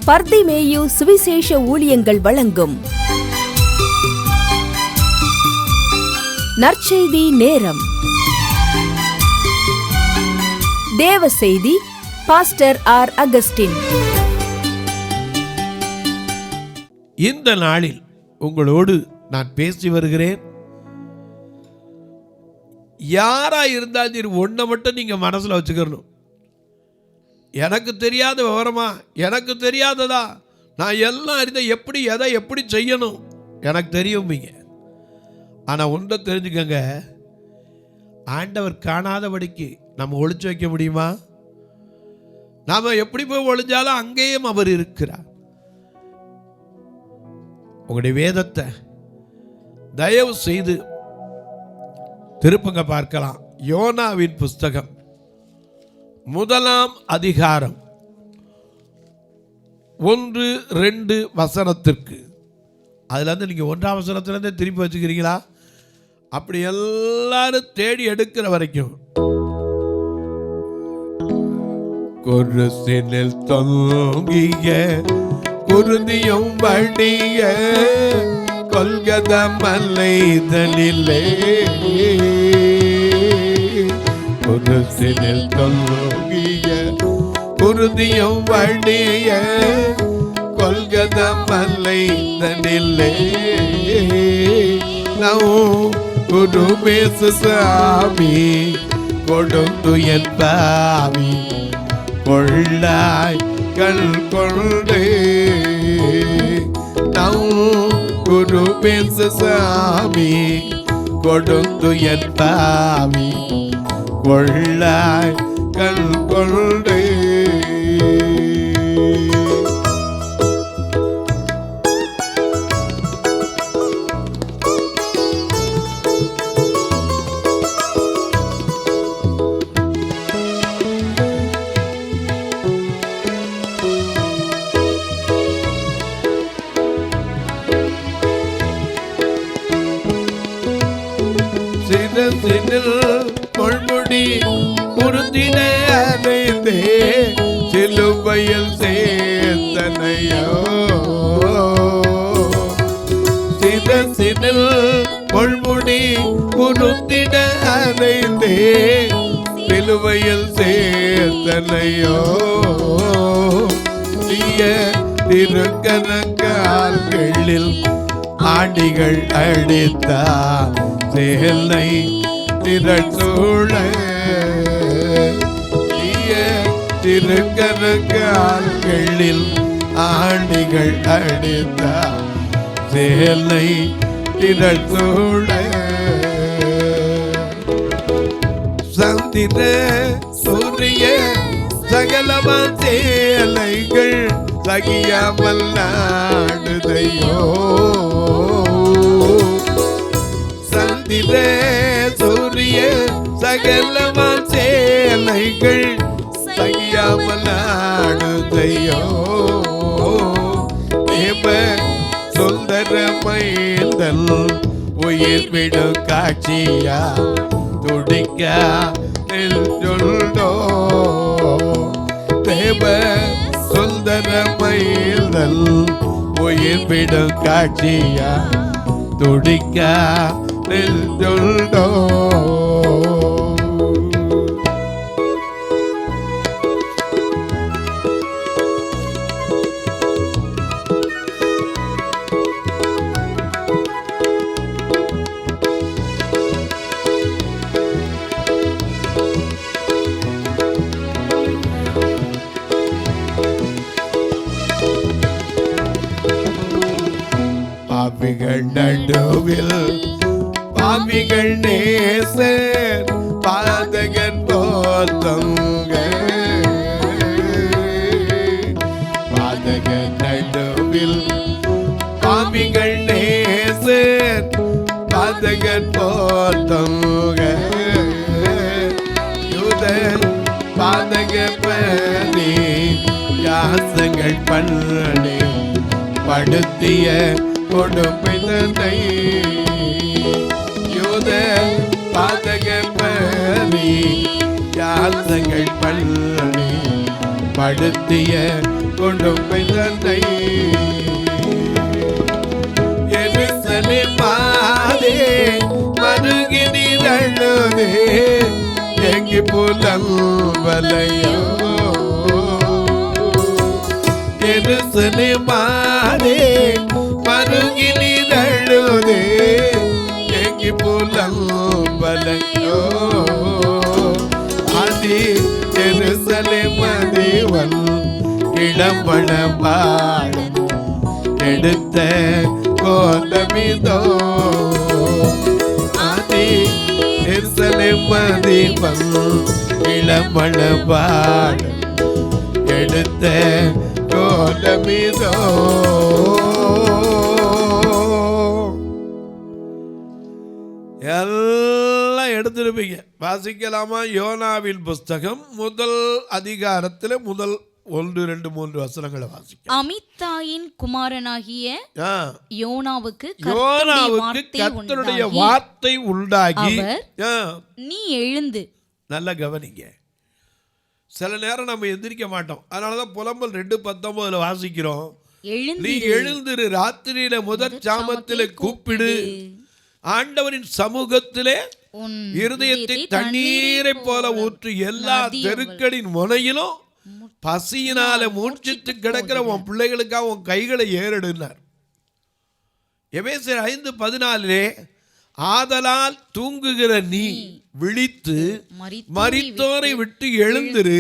பர்திமேயு சுவிசேஷ ஊழியங்கள் வழங்கும் நற்செய்தி நேரம். தேவ செய்தி பாஸ்டர் ஆர். அகஸ்டின். இந்த நாளில் உங்களோடு நான் பேசி வருகிறேன். யாரா இருந்தாலும் சரி, ஒன்றை மட்டும் நீங்க மனசுல வச்சுக்கணும். எனக்கு தெரியாத விவரமா, எனக்கு தெரியாததா, நான் எல்லாம் அறிந்த எப்படி எதை எப்படி செய்யணும் எனக்கு தெரியும்பீங்க. ஆனா ஒன்றை தெரிஞ்சுக்கங்க, ஆண்டவர் காணாதபடிக்கு நம்ம ஒளிச்சு வைக்க முடியுமா? நாம எப்படி போய் ஒளிஞ்சாலும் அங்கேயும் அவர் இருக்கிறார். உங்களுடைய வேதத்தை தயவு செய்து திருப்பங்க பார்க்கலாம். யோனாவின் புஸ்தகம் 1 அதிகாரம் 1-2 வசனத்திற்கு. அதுல இருந்து நீங்க 1ஆம் வசனத்திலிருந்து திருப்பி வச்சுக்கிறீங்களா? அப்படி எல்லாரும் தேடி எடுக்கிற வரைக்கும் குருசினில் தொங்கிய குருதியும் வடிய கொல்கத மலைதலிலே, குருசினில் தொங்கிய குருதியும் வடிய கொல்கத மலைதலிலே, ನಾವು ಗುರುಬೇಸು ಸ್ವಾಮಿ ಕೊಡುತ್ತು ಎನ್ಪಾವಿ ಕೊಳ್ಳಾಯ್ ಕಳ್ಕೊಂಡೆ. ನಾವು ಗುರುಬೇಸು ಸ್ವಾಮಿ ಕೊಡುತ್ತು ಎನ್ಪಾವಿ ಕೊಳ್ಳಾಯ್ ಕಳ್ಕೊಂಡೆ. பொன்முடி உறுதின அடைந்தே சிலுவையில் சேர்த்தனையோ, சிதசினில் பொன்முடி உறுதின அடைந்தே சிலுவையில் சேர்த்தனையோ, தீய திருக்கணக்கால்களில் ஆண்டிகள் அடித்தார் சேலை திரட்டூழ, திருக்கணக்கால்களில் ஆண்டிகள் அடித்தார் சேலை திரட்டூழ. சந்திர சூரிய சகலமான சேலைகள் சகியாமல் நாடுதையோ, சந்திர சூரிய சகலமான சேலைகள் சகியாமல் நாடுதையோ, தேவ சுந்தர மயில்தல் உயிர் விடும் காட்சியா துடிக்க நெல்லுண்டோ, தேவ சுந்தர மயில்தல் உயிர் விடும் காட்சியா துடிக்க நெல்லுண்டோ. பாவிகள் நடுவில் பாவிகள் நேசர் பாதகன் போத்தங்க, பாதகன் நடுவில் பாவிகள் நேசர் பாதகன் போத்தங்க, யூத பாதக பணி யாசங்கள் பண்ணி படுத்திய கொடுமை தந்தை, யூத பாதக பணி யாசங்கள் பண்ணி படுத்திய கொடுமை தன்னை எருசலேம் மாதே மருகி நீரழுதே எங்கி புலம்பலையோ எருசலேம் மாதே மருகி நீரழுதே எங்கி புலம்பலையோ ஆதி எருசலேம் மதிவல் இளம்பழமாடும் எடுத்த கோலமிதோ ஆதி எருசலேம் மதிவல் இளம்பழமாடும் எடுத்த கோலமிதோ. எல்லாம் எடுத்திருப்பீங்க. வாசிக்கலாமா? யோனாவின் புஸ்தகம் முதல் அதிகாரத்தில் முதல் 1, 2, 3 வசனங்களை வாசிக்க. அமித்தாயின் குமாரனாகிய யோனாவுக்கு கர்த்தருடைய வார்த்தை உண்டாகி, நீ எழுந்து. நல்லா கவனிங்க. சில நேரம் நம்ம எந்திரிக்க மாட்டோம். அதனாலதான் புலம்பல் 2:19 வாசிக்கிறோம். நீ எழுந்திரு, ராத்திரியில முதற் சாமத்திலே கூப்பிடு, ஆண்டவரின் சமூகத்திலே இருதயத்தை தண்ணீரை போல ஊற்று, எல்லா தெருக்களின் முனையிலும் பசியினால மூர்ச்சித்து கிடக்கிற உன் பிள்ளைகளுக்காக உன் கைகளை ஏறெடுனார். எபேசியர் 5:14 ஆதலால் தூங்குகிற நீ விழித்து மரித்தோரை விட்டு எழுந்திரு,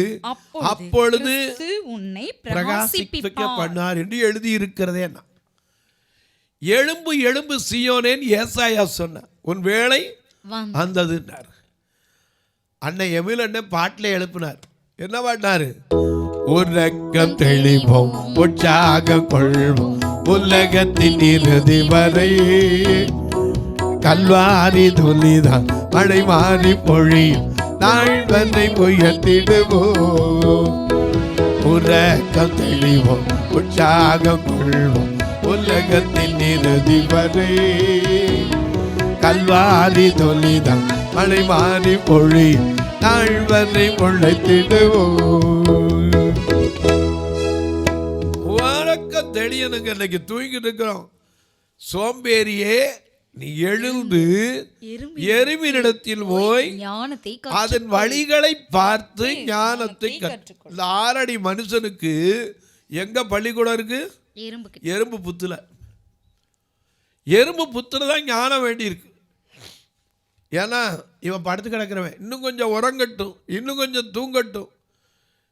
அப்பொழுது உன்னை பிரகாசிக்க பண்ணார் என்று எழுதி இருக்கிறதே. எழும்பு எழும்பு சீயோனேன் ஏசாயா சொன்னார், உன் வேளை வந்ததுன்னார். அன்னை எமில் அண்ணன் பாட்டில் எழுப்பினார். என்ன பாட்டினாரு? உலகம் தெளிவோம், உற்சாகம் கொள்வோம், உலகத்தின் இறுதி வரை கல்வாரி துளிதான் மழை மாறி பொழியும், நாள் வரை உயர்த்திடுவோம். உலகம் தெளிவோம், உற்சாகம் கொள்வோம், உலகத்தின் இறுதி வரை கல்வாரி துளிதான் மழை மாறி பொழியும், நாள் வரை உழைத்திடுவோம். உலகம் தெளியனுங்க. இன்னைக்கு தூங்கிட்டு இருக்கிறோம். சோம்பேறியே, நீ எழுந்து எறும்பினிடத்தில் போய் அதன் வழிகளை பார்த்து ஞானத்தை கற்றுக்கொள். 6 அடி மனுஷனுக்கு எங்க பள்ளிக்கூடம் இருக்கு? எறும்பு புத்துல. எறும்பு புத்துல தான் ஞானம் வேண்டி இருக்கு. ஏன்னா இவன் படுத்து கிடக்கிறவன் இன்னும் கொஞ்சம் உறங்கட்டும், இன்னும் கொஞ்சம் தூங்கட்டும்,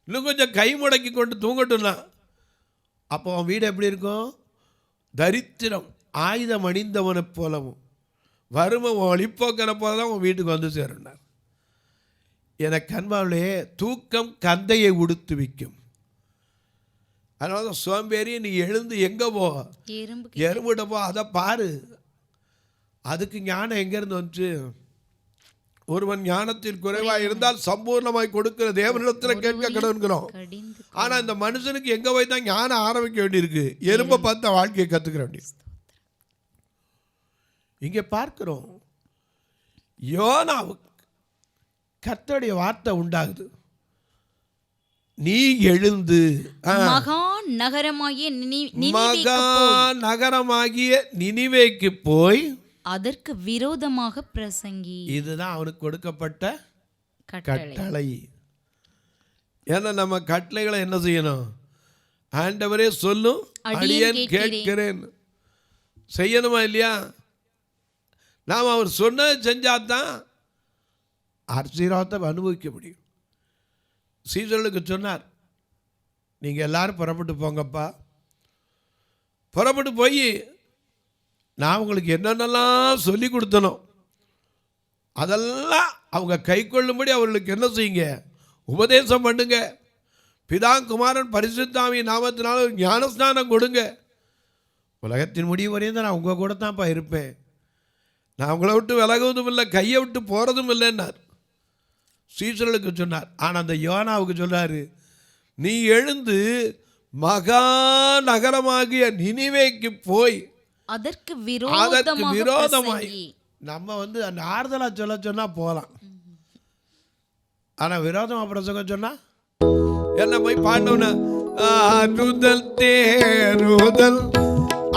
இன்னும் கொஞ்சம் கை முடக்கி கொண்டு தூங்கட்டும்னா அப்போ அவன் வீடு எப்படி இருக்கும்? தரித்திரம் ஆயுதம் அணிந்தவனை போலவும் வறுமை ஒளிப்போக்கிற போல தான் உன் வீட்டுக்கு வந்து சேருனார். எனக்கு அன்பாவிலே தூக்கம் கந்தையை உடுத்து விற்கும். அதனால தான் சோம்பேறி, நீ எழுந்து எங்கே போ? எறும்பிட போ, அதை பாரு. அதுக்கு ஞானம் எங்கேருந்து வந்துச்சு? ஒருவன் ஞானத்தில் குறைவாக இருந்தால் சம்பூர்ணமாய் கொடுக்கிற தேவனிடத்தில் கேட்க கடன்கிறோம். ஆனால் இந்த மனுஷனுக்கு எங்கே போய் தான் ஞானம் ஆரம்பிக்க வேண்டியிருக்கு? எறும்பை பார்த்து வாழ்க்கையை கற்றுக்கிற வேண்டியது. இங்கே பார்க்கிறோம், யோனாவுக்கு கர்த்தருடைய வார்த்தை உண்டாகுது. நீ எழுந்து மகா நகரமாகிய நினிவேக்கு போய் அதற்கு விரோதமாக பிரசங்கி. இதுதான் அவனுக்கு கொடுக்கப்பட்ட கட்டளை. ஏன்னா நம்ம கட்டளைகளை என்ன செய்யணும்? ஆண்டவரே சொல்லும், அடியேன் கேட்கிறேன். செய்யணுமா இல்லையா? நாம் அவர் சொன்னதை செஞ்சாதான் ஆசீர்வாதத்தை அனுபவிக்க முடியும். சீசர்களுக்கு சொன்னார், நீங்கள் எல்லாரும் புறப்பட்டு போங்கப்பா. புறப்பட்டு போய் நான் உங்களுக்கு என்னென்னலாம் சொல்லி கொடுத்தனோ அதெல்லாம் அவங்க கை கொள்ளும்படி அவர்களுக்கு என்ன செய்யுங்க? உபதேசம் பண்ணுங்க. பிதா குமாரன் பரிசுத்தாவிய நாமத்தினால ஞானஸ்நானம் கொடுங்க. உலகத்தின் முடிவு வரையும் தான் நான் உங்கள் கூட தான்ப்பா இருப்பேன். நான் உங்களை விட்டு விலகுவதும் இல்லை, கையை விட்டு போகிறதும் இல்லைன்னார். சீசர்களுக்கு சொன்னார். ஆனால் அந்த யோனாவுக்கு சொன்னார், நீ எழுந்து மகா நகரமாகிய நினிவேக்கு போய் அதற்கு விரோதமாய். நம்ம வந்து அந்த ஆறுதலாக சொல்ல சொன்னால் போகலாம், ஆனால் விரோதமாக பிரசங்கம் சொன்னால் என்ன போய் பாண்டவன ஆறுதல் தேறுதல்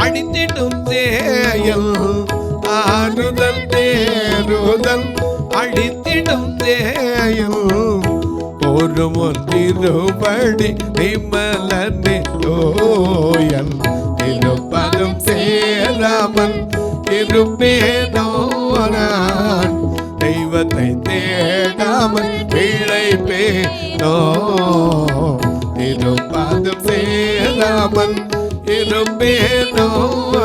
அடித்திடும் தேயல், ஆறுதல் தேறுதல் அடித்திடும் தேயல், ஒரு முன்னிருபடி நிமலனே ஓயல், இருப்பதும் சேராமல் இருப்பேனோ நான், தெய்வத்தை தேடாமல் பிழைப்பேனோ, இருப்பதும் சேராமல் இருப்பேனோ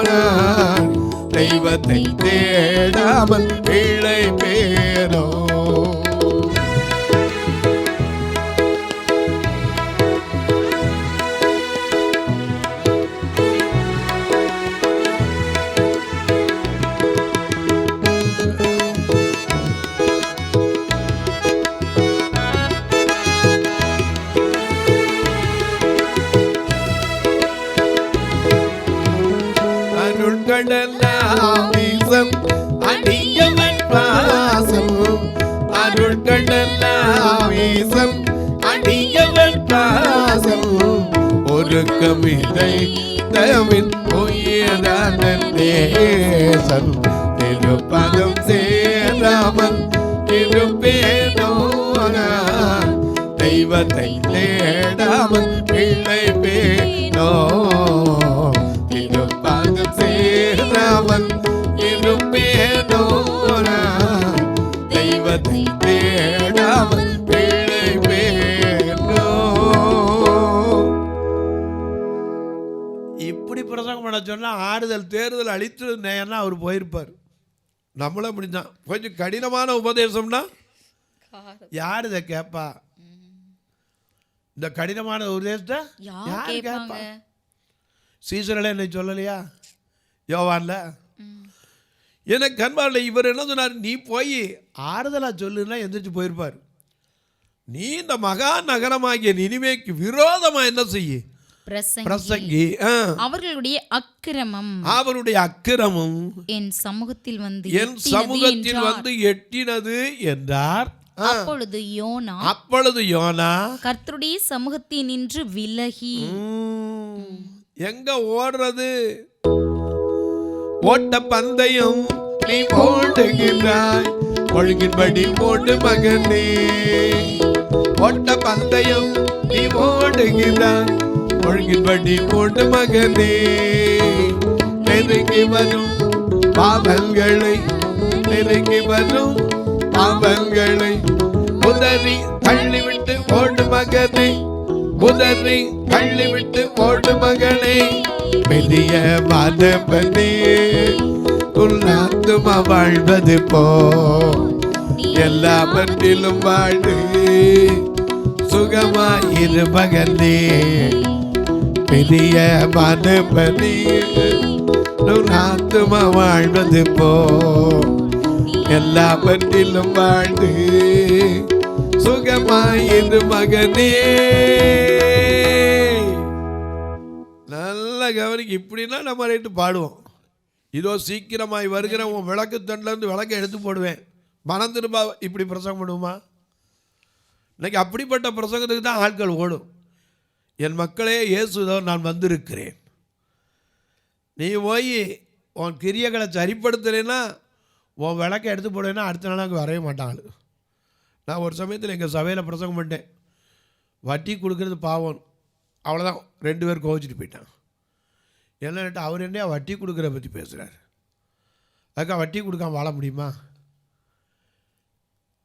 நான், தெய்வத்தை தேடாமல் பிழைப்பேனோ. அருள்கடலாவீசம் அடியவன் பாசம், அருள்கடலாவீசம் அடியவன் பாசம், ஒரு கவிதை தவின் உயரான தேசம், திருப்பதம் சேராமல் இருப்பேனோ நான், தெய்வத்தை தேடாமல் பிழைப்பேனோ, திருப்பதம் சேராமல் இருப்பேனோ நான், தெய்வத்தை தேடாமல் பிழைப்பேனோ. இப்படி பிரசங்கம் பண்ண சொன்னால் ஆறுதல் தேறுதல் அழித்து நேயம்னா அவர் போயிருப்பார். நம்மளும் அப்படிதான். கொஞ்சம் கடினமான உபதேசம்னா யார் இதை கேட்பா? இந்த கடினமான உபதேசத்தை யார் கேட்பா? சீசரில் என்னை சொல்லலையா யோவான்ல? எனக்கு கண்பார்ல இவர் என்ன சொன்னார், நீ போய் ஆறுதலாக சொல்லுன்னா எந்திரிச்சு போயிருப்பார். நீ இந்த மகா நகரமாகிய நினிவேக்கு விரோதமா என்ன செய்ய பிரசங்கி, அவர்களுடைய அக்கிரமம் என் சமூகத்தில் வந்து எட்டினது என்றார். அப்பொழுது யோனா கர்த்தருடைய சமூகத்தில் நின்று விலகி, எங்க ஓடுறது? ஓட்ட பந்தயம் நீ ஓடுகிறாய், ஒழுங்கின்படி ஓடு மகனே, ஓட்ட பந்தயம் நீ ஓடுகிறாய், ஒழுங்கின்படி ஓடு மகனே, நெருங்கி வரும் பாவங்களை, நெருங்கி வரும் பாவங்களை உதறி தள்ளிவிட்டு ஓடு மகனே, உதறி தள்ளிவிட்டு ஓடு மகனே, பெரிய மாதவனே உன்னாத்துமா வாழ்வது போ, எல்லாவற்றிலும் வாழு சுகமாயிரு மகனே, பெரிய மாதவனே உன்னாத்துமா வாழ்வது போ, எல்லாவற்றிலும் வாழு சுகமாயிரு மகனே. நல்ல கவனிக்கு. இப்படின்னா நம்ம ரைட்டு பாடுவோம். இதோ சீக்கிரமாய் வருகிற உன் விளக்கு தண்டிலேருந்து விளக்கை எடுத்து போடுவேன், மனம் திரும்ப. இப்படி பிரசங்கம் பண்ணுவோமா? இன்னைக்கு அப்படிப்பட்ட பிரசங்கத்துக்கு தான் ஆட்கள் ஓடும். என் மக்களே, இயேசுதோ நான் வந்திருக்கிறேன். நீ போய் உன் கிரியைகளை சரிப்படுத்துறேன்னா, உன் விளக்கை எடுத்து போடுவேன்னா அடுத்த நாள் அங்கே வரவே மாட்டாங்க. நான் ஒரு சமயத்தில் எங்கள் சபையில் பிரசங்கம் பண்ணிட்டேன். வட்டி கொடுக்கறது பாவம், அவ்வளோதான். 2 பேர் கோவிச்சிட்டு போயிட்டான். என்னன்ட்டு அவர் என்ன வட்டி கொடுக்குற பற்றி பேசுகிறார். அதுக்காக வட்டி கொடுக்காம வாழ முடியுமா?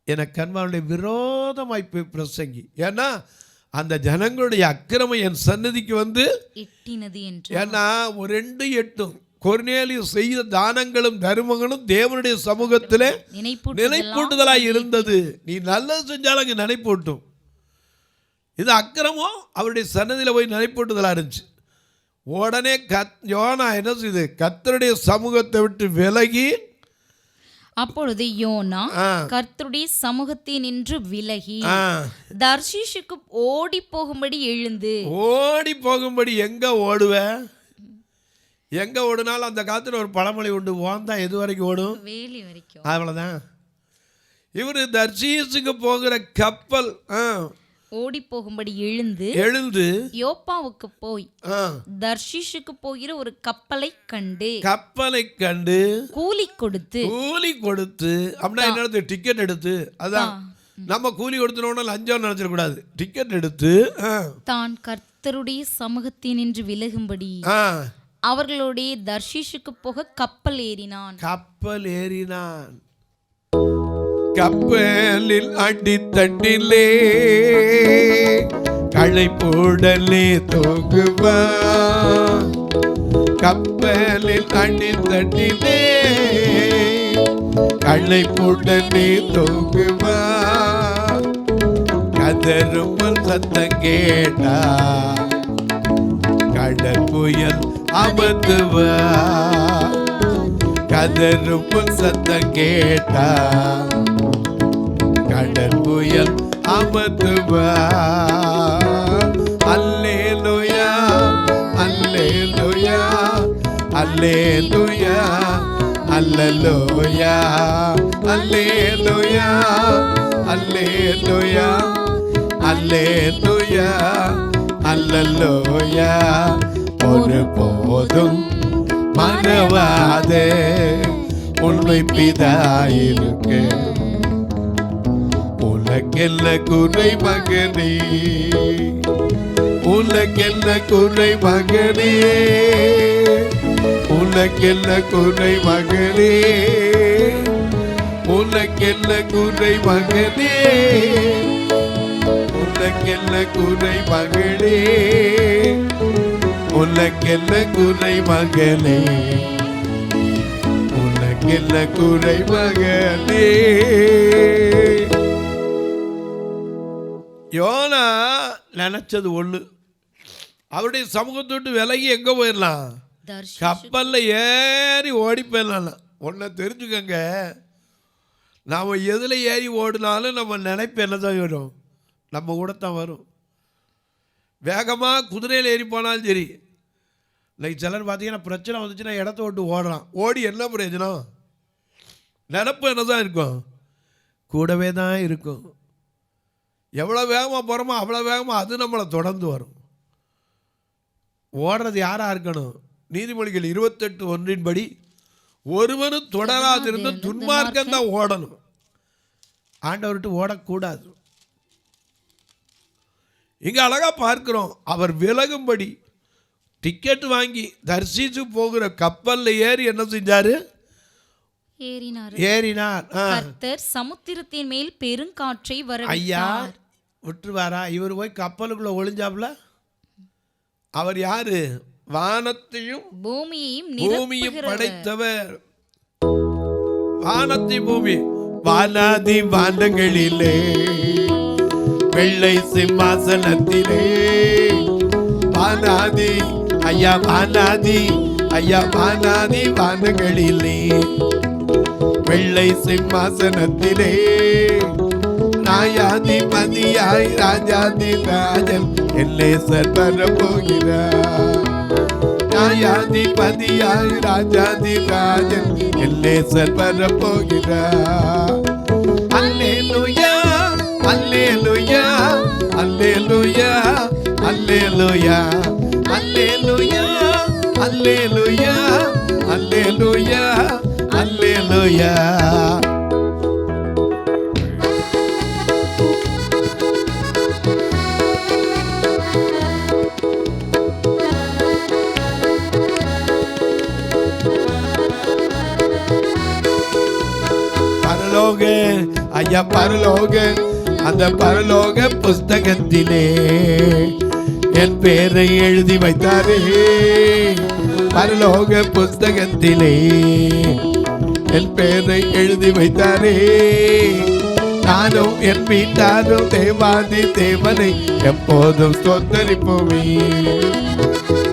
எனக்கு கண்மானுடைய விரோதமாய் பிரசங்கி. ஏன்னா அந்த ஜனங்களுடைய அக்கிரமம் என் சன்னதிக்கு வந்து எட்டினது என்று. ஏன்னா 2:8 கொர்நேலியு செய்த தானங்களும் தர்மங்களும் தேவனுடைய சமூகத்தில் நினைப்பூட்டுதலாய் இருந்தது. நீ நல்லது செஞ்சாலும் அங்கே நினைப்பூட்டும். இது அக்கிரமம் அவருடைய சன்னதியில் போய் நினைப்பூட்டுதலாக இருந்துச்சு. உடனே யோனா என்ன செய்து, கர்த்தருடைய சமூகத்தை விட்டு விலகி, அப்பொழுது யோனா கர்த்தருடைய சமூகத்தில் நின்று விலகி தர்ஷீஷுக்கு ஓடி போகும்படி எழுந்து. ஓடி போகும்படி எங்க ஓடுவ? எங்க ஓடுனாலும் அந்த காலத்துல ஒரு பழமொழி உண்டு, ஓந்தா எது வரைக்கும் ஓடும்? வேலி வரைக்கும். அவ்வளவுதான். இவரு தர்ஷீஷுக்கு போகிற கப்பல் ஓடி போகும்படி எழுந்து யோப்பாவுக்கு போய் தர்ஷீஷுக்கு போகிற ஒரு கப்பலை கண்டு கூலி கொடுத்து அப்படின்னா என்ன, டிக்கெட் எடுத்து, அதான் நம்ம கூலி கொடுத்தோம்னா லஞ்சம் நினைச்சிடக்கூடாது, டிக்கெட் எடுத்து தான் கர்த்தருடைய சமூகத்தினின்று விலகும்படி அவர்களுடைய தர்ஷீஷுக்கு போக கப்பல் ஏறினான். கப்பலில் அடித்தட்டிலே களைப்புடலே தூங்குவான். கப்பலில் அடித்தட்டிலே களைப்புடலே தூங்குவான். கதரும் சத்தம் கேட்டா கடல் புயல் அமர்த்துவான். கதரும் சத்தம் கேட்டா கடல் புயல் அமர்த்துவான். அல்லேலூயா அல்லேலூயா அல்லேலூயா அல்லேலூயா அல்லேலூயா அல்லேலூயா அல்லேலூயா அல்லேலூயா. ஒரு போதும் மறவாதே உண்மை பிதாயிருக்கு. உலகெல்ல குறை மகனே, உலகெல்ல குறை மகனே, உலகெல்ல குறை மகனே, உலகெல்ல குறை மகனே, உலகெல்ல குறை மகளே, உலகெல்ல குறை மகளே, உலகெல்ல குறை மகளே. யோனா நினைச்சது ஒண்ணு, அவருடைய சமூகத்தை விட்டு விலகி எங்க போயிடலாம், கப்பல்ல ஏறி ஓடி போயிடலாம். ஒன்ன தெரிஞ்சுக்கங்க, நாம எதுல ஏறி ஓடினாலும் நம்ம நினைப்பு என்னதான் வரும், நம்ம கூட தான் வரும். வேகமாக குதிரையில் ஏறி போனாலும் சரி. லைக் சிலர் பார்த்தீங்கன்னா பிரச்சனை வந்துச்சுன்னா இடத்த விட்டு ஓடுறான். ஓடி என்ன பிரயோஜனம், நினப்பு என்ன தான் இருக்கும், கூடவே தான் இருக்கும். எவ்வளோ வேகமாக போகிறோமோ அவ்வளோ வேகமாக அது நம்மளை தொடர்ந்து வரும். ஓடுறது யாராக இருக்கணும், நீதிமொழிகள் 28:1 ஒருவனும் தொடராதிருந்த துன்மார்க்கம் தான் ஓடணும், ஆண்டவர்கிட்ட ஓடக்கூடாது. இங்கே அழகாக பார்க்கிறோம், அவர் விலகும்படி டிக்கெட் வாங்கி தர்ஷீசு போகிற கப்பலில் ஏறி என்ன செஞ்சாரு, ஏறினார். கர்த்தர் சமுத்திரத்தின் மேல் பெருங்காற்றை வரவிட்டார். ஐயா விட்டுருவாரா, இவர் போய் கப்பலுக்குள்ள ஒளிஞ்சாப்ல. அவர் யாரு, வானத்தையும் பூமியையும் படைத்தவர். வானத்தை பூமி, வானாதி வானங்களிலே வெள்ளை சிம்மாசனத்திலே, வானாதி ஐயா வானாதி ஐயா வானாதி வானங்களிலே வெள்ளை சிம்மாசனத்திலே நாயாதிபதியாய் ராஜாதி ராஜன் எல்லேசர் வரப்போகிறார். நாயாதிபதியாய் ராஜாதி ராஜன் எல்லேசர் வரப்போகிறார். அல்லேலூயா அல்லேலூயா அல்லேலூயா அல்லேலூயா அல்லேலூயா அல்லேலூயா அல்லேலூயா அல்லேலூயா. பரலோக ஐயா பரலோக, அந்த பரலோக புஸ்தகத்திலே என் பேரை எழுதி வைத்தாரே. பரலோக புஸ்தகத்திலே என் பேரை எழுதி வைத்தாரே. நானும் என் வீட்டாரும் தேவாதி தேவனை எப்போதும் ஸ்தோத்தரிப்போமே.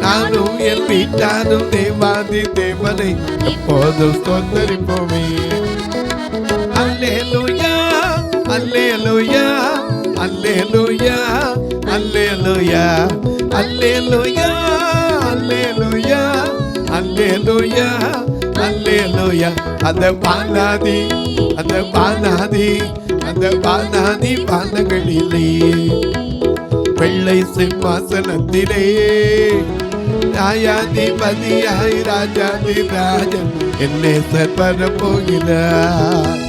நானும் என் வீட்டாரும் தேவாதி தேவனை எப்போதும் ஸ்தோத்தரிப்போமே. அல்லேலூயா அல்லேலூயா அல்லேலூயா அல்லேலூயா அல்லேலூயா அல்லேலூயா அல்லேலூயா அல்லேலூயா. அந்த பாலாதி பாதங்களிலே வெள்ளை சிம்மாசனத்திலே நியாயாதிபதியாய் ராஜாதி ராஜன் என்னேசர் வரப்போகிறார்.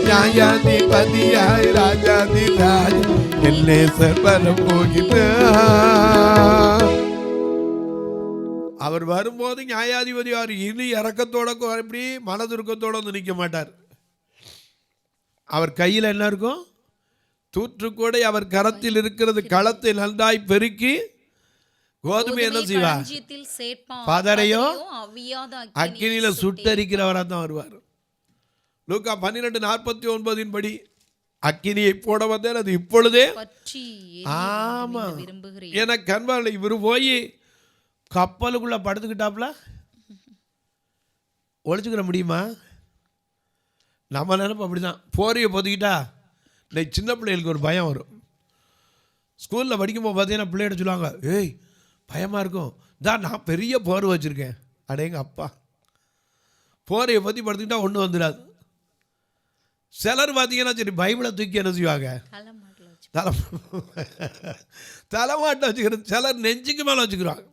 நியாயாதிபதியாய் ராஜாதி ராஜன் என்னேசர் வரப்போகிறார். அவர் வரும்போது நியாயாதிபதி அவர் இனி இறக்கத்தோட எப்படி மனதுருக்கத்தோட வந்து நிற்க மாட்டார். அவர் கையில் என்ன இருக்கும்? தூற்றுக்கூடை அவர் கரத்தில் இருக்கிறது. களத்தை நன்றாய் பெருக்கி கோதுமை என்ன செய்வா? பதரையோ அக்கினியில சுட்டரிக்கிறவரா தான் வருவார். லூக்கா 12:49 படி அக்கினியை போட வந்தேன், அது இப்பொழுதே ஆமா எனக்கு கண்பார்ல. இவரு போய் கப்பலுக்குள்ள படுத்துக்கிட்டாப்ல ஒழிச்சுக்கிற முடியுமா? நம்ம நினைப்போம் அப்படிதான். போரையை பொதுக்கிட்டா இன்னைக்கு சின்ன பிள்ளைகளுக்கு ஒரு பயம் வரும். ஸ்கூலில் படிக்கும்போது பார்த்தீங்கன்னா பிள்ளைகிட்ட சொல்லுவாங்க, ஏய் பயமாக இருக்கும், தான் நான் பெரிய போர் வச்சுருக்கேன். அடேங்க அப்பா, போரையை பற்றி படுத்துக்கிட்டா ஒன்றும் வந்துடாது. சிலர் பார்த்தீங்கன்னா சரி பைபிளை தூக்கி என்ன செய்வாங்க? தலைமாட்டை வச்சுக்கிறது. சிலர் நெஞ்சுக்கு மேலே வச்சுக்கிறாங்க,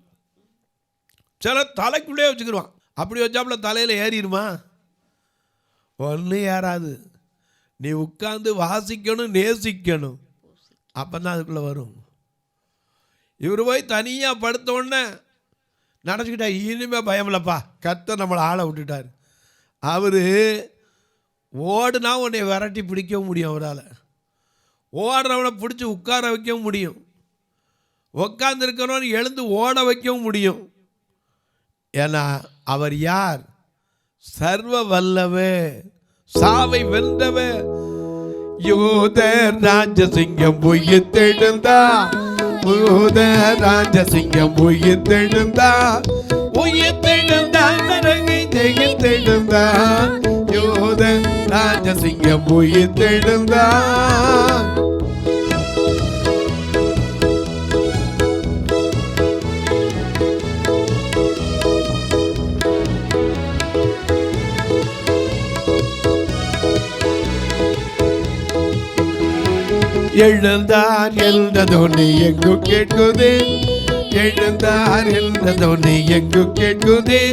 சிலர் தலைக்குள்ளே வச்சுக்கிடுவான். அப்படி வச்சாப்புல தலையில் ஏறிடுமா? ஒன்றும் ஏறாது. நீ உட்கார்ந்து வாசிக்கணும், நேசிக்கணும், அப்போ தான் அதுக்குள்ளே வரும். இவர் போய் தனியாக படுத்த உடனே நினச்சிக்கிட்டா இனிமேல் பயம் இல்லைப்பா, கர்த்தர் நம்மளை ஆளை விட்டுட்டார். அவர் ஓடுனா உன்னை விரட்டி பிடிக்கவும் முடியும், அவரால் ஓடுறவனை பிடிச்சி உட்கார வைக்கவும் முடியும், உட்கார்ந்துருக்கிறவன் எழுந்து ஓட வைக்கவும் முடியும். ஏன்னா அவர் யார்? சர்வ வல்லவே, சாவை வென்றவே. யூத ராஜசிங்கம் உயிர்த்தெழுந்தா, யூத ராஜசிங்கம் உயிர்த்தெழுந்தா, உயிர்த்தெழுந்தா, நரகை ஜெயித்தெழுந்தா, யூத ராஜசிங்கம் உயிர்த்தெழுந்தா. எழுந்தார் என்ற தோனி எங்கு கேட்குதே, எழுந்தார் என்ற தோனி எங்கு கேட்குதே,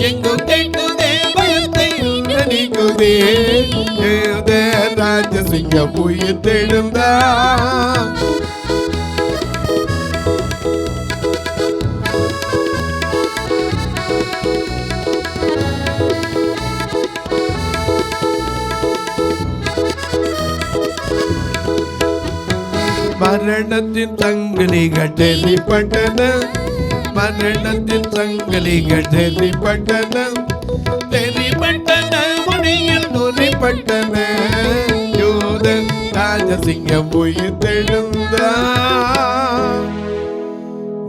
எங்கு கேட்குதே, பயத்தை நீக்குதே, ராஜசிங்கம் உயிர்த்தெழுந்தார். மரணத்தின் சங்கிலிகள் தெரிப்பட்டன, மரணத்தின் சங்கிலிகள் தெரிப்பட்டன, தெரிப்பட்டன, மொழியில் நுரைப்பட்டன, யூத ராஜசிங்கம் உயிர்த்தெழுந்தார்.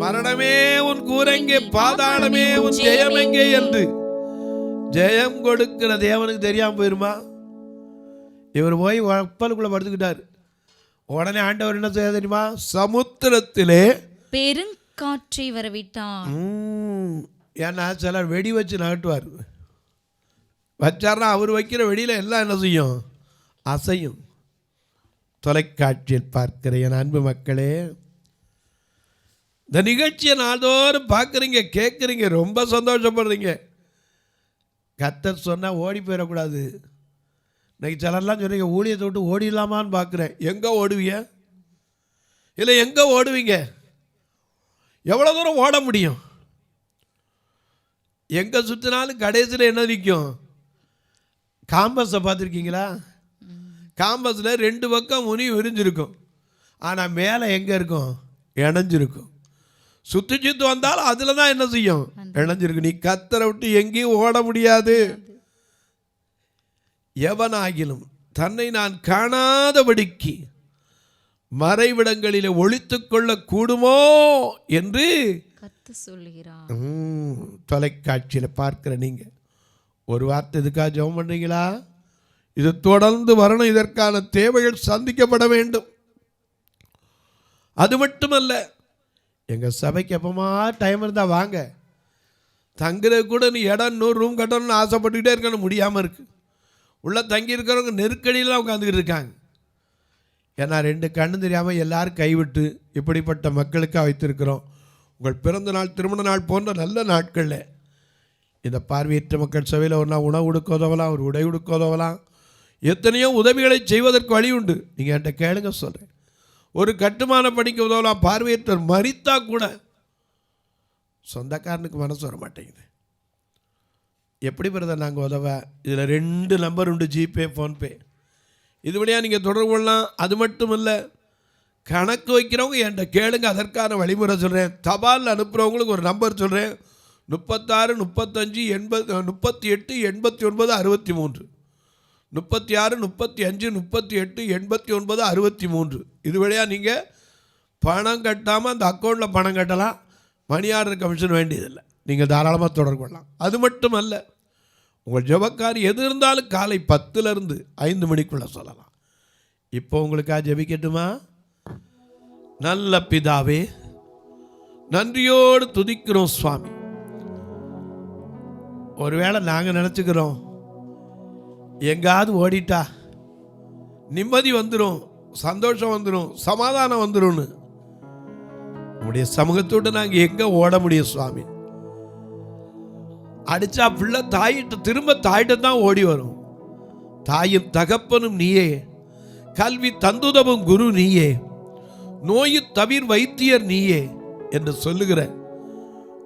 மரணமே உன் கூரெங்கே, பாதாளமே உன் ஜெயம் எங்கே என்று ஜெயம் கொடுக்கிற தேவனுக்கு தெரியாம போயிருமா? இவர் போய் கப்பலுக்குள்ள படுத்துக்கிட்டார். உடனே ஆண்டவர் என்ன செய்ய தெரியுமா? சமுத்திரத்திலே பெருங்காற்றை வரவிட்டார். ஏன்னா சிலர் வெடி வச்சு நகட்டுவார். வச்சார்னா அவர் வைக்கிற வெடியில் எல்லாம் என்ன செய்யும்? அசையும். தொலைக்காட்சியில் பார்க்கிற என் அன்பு மக்களே, இந்த நிகழ்ச்சியை நாள்தோறும் பார்க்குறீங்க, கேட்குறீங்க, ரொம்ப சந்தோஷப்படுறீங்க. கர்த்தர் சொன்னால் ஓடி போயிடக்கூடாது. இன்னைக்கு சிலர்லாம் சொல்றீங்க, ஊழியத்தை விட்டு ஓடிடலாமான்னு பார்க்குறேன். எங்கே ஓடுவீங்க? இல்லை எங்கே ஓடுவீங்க? எவ்வளோ தூரம் ஓட முடியும்? எங்கே சுற்றினாலும் கடைசியில் என்ன நிற்கும்? காம்பஸை பார்த்துருக்கீங்களா? காம்பஸில் 2 பக்கம் முனி விரிஞ்சிருக்கும், ஆனால் மேலே எங்கே இருக்கும்? இணைஞ்சிருக்கும். சுற்றி சுற்றி வந்தாலும் அதில் தான் என்ன செய்யும்? இணைஞ்சிருக்கு. நீ கர்த்தரை விட்டு எங்கேயும் ஓட முடியாது. எவனாகிலும் தன்னை நான் காணாதபடிக்கு மறைவிடங்களிலே ஒளித்துக் கொள்ள கூடுமோ என்று சொல்லுகிறார். தொலைக்காட்சியில் பார்க்கிற நீங்க ஒரு வார்த்தை இதுக்காக ஜெபம் பண்றீங்களா? இது தொடர்ந்து வரணும். இதற்கான தேவைகள் சந்திக்கப்பட வேண்டும். அது மட்டுமல்ல, எங்கள் சபைக்கு எப்பமா டைம் இருந்தால் வாங்க. தங்குறது கூட நீ இடம் இன்னொரு ரூம் கட்டணும்னு ஆசைப்பட்டுக்கிட்டே இருக்கணும், முடியாமல் இருக்குது. உள்ளே தங்கியிருக்கிறவங்க நெருக்கடியில் உட்காந்துக்கிட்டு இருக்காங்க. ஏன்னா 2 கண்ணு தெரியாமல் எல்லாரும் கைவிட்டு இப்படிப்பட்ட மக்களுக்காக வைத்திருக்கிறோம். உங்கள் பிறந்த நாள், திருமண நாள் போன்ற நல்ல நாட்களில் இந்த பார்வையற்ற மக்கள் சபையில் ஒரு நாள் உணவு கொடுக்க உதவலாம், ஒரு உடை கொடுக்க உதவலாம், எத்தனையோ உதவிகளை செய்வதற்கு வழி உண்டு. நீங்கள் என்கிட்ட கேளுங்க சொல்கிறேன். ஒரு கட்டுமான பணிக்கு உதவலாம். பார்வையற்றவர் மரித்தா கூட சொந்தக்காரனுக்கு மனசு வர மாட்டேங்குது. எப்படி பிரதர் நாங்கள் உதவ? இதில் 2 நம்பர் உண்டு, ஜிபே, ஃபோன்பே. இது வழியாக நீங்கள் தொடர்பு கொள்ளலாம். அது மட்டும் இல்லை, கணக்கு வைக்கிறவங்க என்கிட்ட கேளுங்க, அதற்கான வழிமுறை சொல்கிறேன். தபால் அனுப்புகிறவங்களுக்கு ஒரு நம்பர் சொல்கிறேன், 36 35 80 38 89 63, 36 35 38 89 63. இது வழியாக நீங்கள் பணம் கட்டாமல் அந்த அக்கௌண்ட்டில் பணம் கட்டலாம். மணி ஆர்டர் கமிஷன் வேண்டியதில்லை. நீங்கள் தாராளமாக தொடர்பு கொள்ளலாம். அது மட்டும் அல்ல, உங்கள் ஜெபக்காரி எது இருந்தாலும் காலை 10லேருந்து 5 மணிக்குள்ளே சொல்லலாம். இப்போ உங்களுக்காக ஜெபிக்கட்டுமா? நல்ல பிதாவே, நன்றியோடு துதிக்கிறோம் சுவாமி. ஒருவேளை நாங்கள் நினச்சிக்கிறோம் எங்காவது ஓடிட்டா நிம்மதி வந்துடும், சந்தோஷம் வந்துடும், சமாதானம் வந்துடும்னு. உங்களுடைய சமூகத்தோடு நாங்கள் எங்கே ஓட முடியும் சுவாமி? அடித்தா பிள்ளை தாயிட்ட திரும்ப தாயிட்ட தான் ஓடி வரும். தாயும் தகப்பனும் நீயே, கல்வி தந்துதவும் குரு நீயே, நோயு தவிர் வைத்தியர் நீயே என்று சொல்லுகிற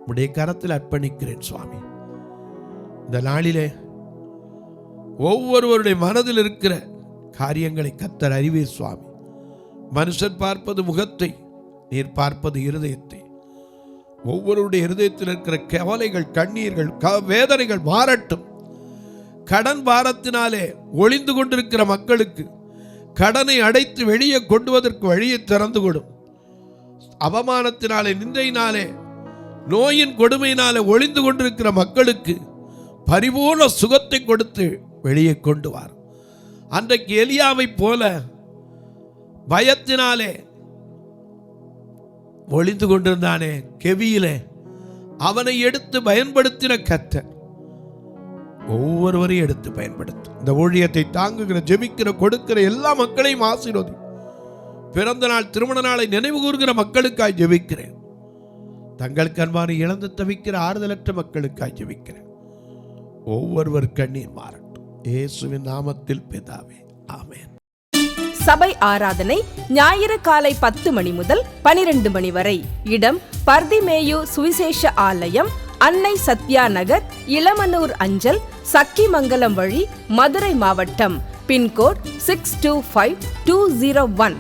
உடைய கரத்தில் அர்ப்பணிக்கிறேன் சுவாமி. இந்த நாளிலே ஒவ்வொருவருடைய மனதில் இருக்கிற காரியங்களை கர்த்தர் அறிவீர் சுவாமி. மனுஷன் பார்ப்பது முகத்தை, நீர் பார்ப்பது இருதயத்தை. ஒவ்வொருடைய இருதயத்தில் இருக்கிற கவலைகள், கண்ணீர்கள், வேதனைகள் மாறட்டும். கடன் பாரத்தினாலே ஒளிந்து கொண்டிருக்கிற மக்களுக்கு கடனை அடைத்து வெளியே கொண்டுவதற்கு வழியை திறந்து கொடும். அவமானத்தினாலே, நிந்தையினாலே, நோயின் கொடுமையினாலே ஒளிந்து கொண்டிருக்கிற மக்களுக்கு பரிபூர்ண சுகத்தை கொடுத்து வெளியே கொண்டு வார். அன்றைக்கு எலியாவை போல பயத்தினாலே ஒளிந்து கொண்டிருந்தானே கெவியிலே, அவனை எடுத்து பயன்படுத்தின கர்த்தர் ஒவ்வொருவரையும் எடுத்து பயன்படுத்து. இந்த ஊழியத்தை தாங்குகிற, ஜெபிக்கிற, கொடுக்கிற எல்லா மக்களையும் ஆசீர்வதி. பிறந்த நாள், திருமண நாளை நினைவு கூறுகிற மக்களுக்காய் ஜெபிக்கிறேன். தங்களுக்கு அன்பான இழந்து தவிக்கிற ஆறுதலற்ற மக்களுக்காய் ஜெபிக்கிறேன். ஒவ்வொருவர் கண்ணீர் மாறட்டும், இயேசுவின் நாமத்தில் பிதாவே, ஆமென். சபை ஆராதனை ஞாயிறு காலை 10 மணி முதல் 12 மணி வரை. இடம் பர்திமேயு சுவிசேஷ ஆலயம், அன்னை சத்யா நகர், இளமனூர் அஞ்சல், சக்கிமங்கலம் வழி, மதுரை மாவட்டம். பின்கோட் 625201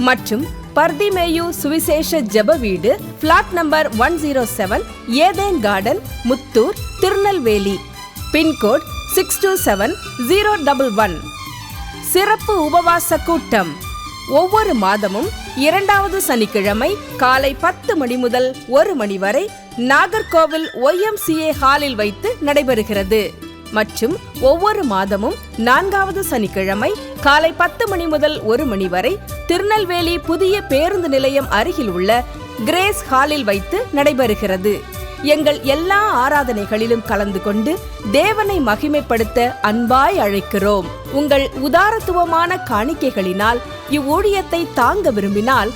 மற்றும் பர்திமேயு சுவிசேஷ ஜெப வீடு, பிளாட் நம்பர் 107, ஏதேன் கார்டன், முத்தூர், திருநெல்வேலி. பின்கோட் 627011. சிறப்பு உபவாச கூட்டம் ஒவ்வொரு மாதமும் 2வது சனிக்கிழமை காலை 10 மணி முதல் 1 மணி வரை நாகர்கோவில் YMCA ஹாலில் வைத்து நடைபெறுகிறது. மற்றும் ஒவ்வொரு மாதமும் 4வது சனிக்கிழமை காலை 10 மணி முதல் 1 மணி வரை திருநெல்வேலி புதிய பேருந்து நிலையம் அருகில் உள்ள கிரேஸ் ஹாலில் வைத்து நடைபெறுகிறது. எங்கள் எல்லா ஆராதனைகளிலும் கலந்து கொண்டு தேவனை மகிமைப்படுத்த அன்பாய் அழைக்கிறோம். உங்கள் உதாரத்துவமான காணிக்கைகளினால் இவ்வூழியத்தை தாங்க விரும்பினால்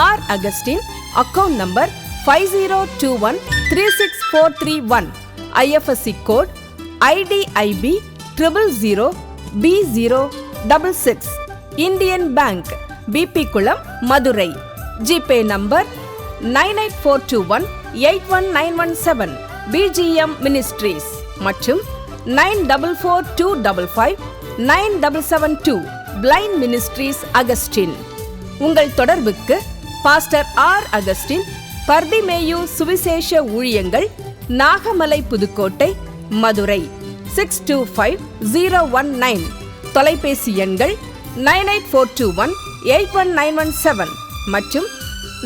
R Augustine, account number 5021364331, IFSC code IDIB 000B066, Indian bank, BP Kulam, Madurai. GPay number 9842181917, BGM ministries மற்றும் 9442559772, பிளைண்ட் மினிஸ்ட்ரீஸ் அகஸ்டின். உங்கள் தொடர்புக்கு பாஸ்டர் ஆர் அகஸ்டின், பர்திமேயு சுவிசேஷ ஊழியங்கள், நாகமலை, புதுக்கோட்டை, மதுரை 625019. தொலைபேசி எண்கள் 9842181917 மற்றும்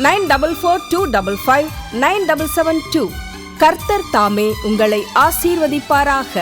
9442559772. கர்த்தர் தாமே உங்களை ஆசீர்வதிப்பாராக.